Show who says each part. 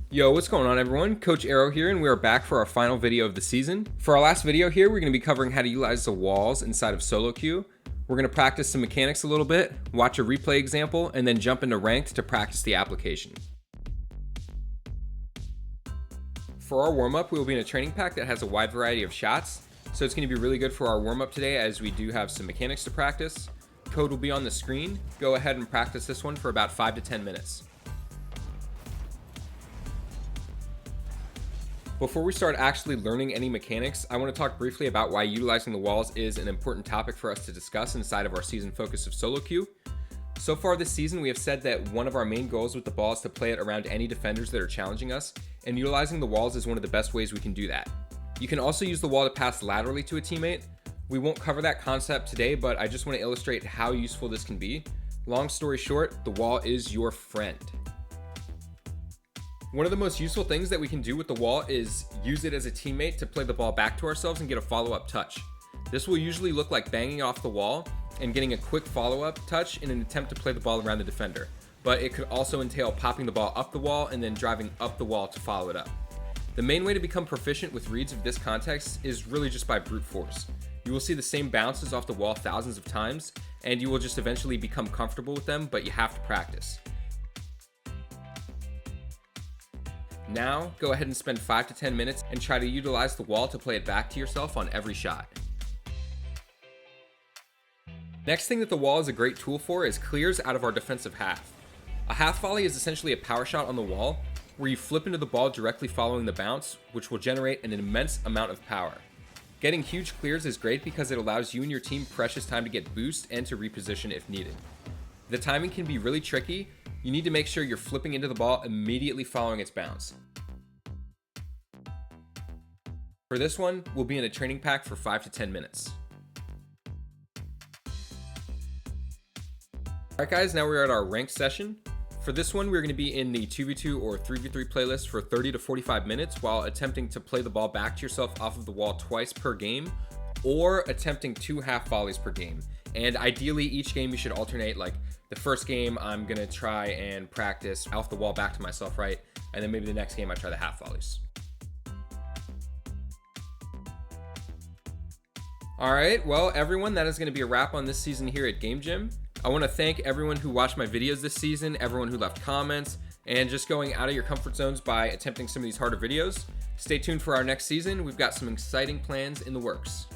Speaker 1: Yo, what's going on everyone? Coach Aero here, and we are back for our final video of the season. For our last video here, we're going to be covering how to utilize the walls inside of solo queue. We're going to practice some mechanics a little bit, watch a replay example, and then jump into ranked to practice the application. For our warm-up, we will be in a training pack that has a wide variety of shots, so it's going to be really good for our warm-up today as we do have some mechanics to practice. Code will be on the screen. Go ahead and practice this one for about 5 to 10 minutes. Before we start actually learning any mechanics, I want to talk briefly about why utilizing the walls is an important topic for us to discuss inside of our season focus of solo queue. So far this season, we have said that one of our main goals with the ball is to play it around any defenders that are challenging us, and utilizing the walls is one of the best ways we can do that. You can also use the wall to pass laterally to a teammate. We won't cover that concept today, but I just want to illustrate how useful this can be. Long story short, the wall is your friend. One of the most useful things that we can do with the wall is use it as a teammate to play the ball back to ourselves and get a follow-up touch. This will usually look like banging off the wall and getting a quick follow-up touch in an attempt to play the ball around the defender. But it could also entail popping the ball up the wall and then driving up the wall to follow it up. The main way to become proficient with reads of this context is really just by brute force. You will see the same bounces off the wall thousands of times, and you will just eventually become comfortable with them, but you have to practice. Now, go ahead and spend 5 to 10 minutes and try to utilize the wall to play it back to yourself on every shot. Next thing that the wall is a great tool for is clears out of our defensive half. A half volley is essentially a power shot on the wall where you flip into the ball directly following the bounce, which will generate an immense amount of power. Getting huge clears is great because it allows you and your team precious time to get boost and to reposition if needed. The timing can be really tricky. You need to make sure you're flipping into the ball immediately following its bounce. For this one, we'll be in a training pack for 5 to 10 minutes. Alright guys, now we're at our ranked session. For this one, we're going to be in the 2v2 or 3v3 playlist for 30 to 45 minutes while attempting to play the ball back to yourself off of the wall twice per game, or attempting 2 half volleys per game. And ideally, each game you should alternate. Like the first game, I'm going to try and practice off the wall back to myself, right? And then maybe the next game I try the half volleys. All right, well, everyone, that is going to be a wrap on this season here at Game Gym. I want to thank everyone who watched my videos this season, everyone who left comments, and just going out of your comfort zones by attempting some of these harder videos. Stay tuned for our next season. We've got some exciting plans in the works.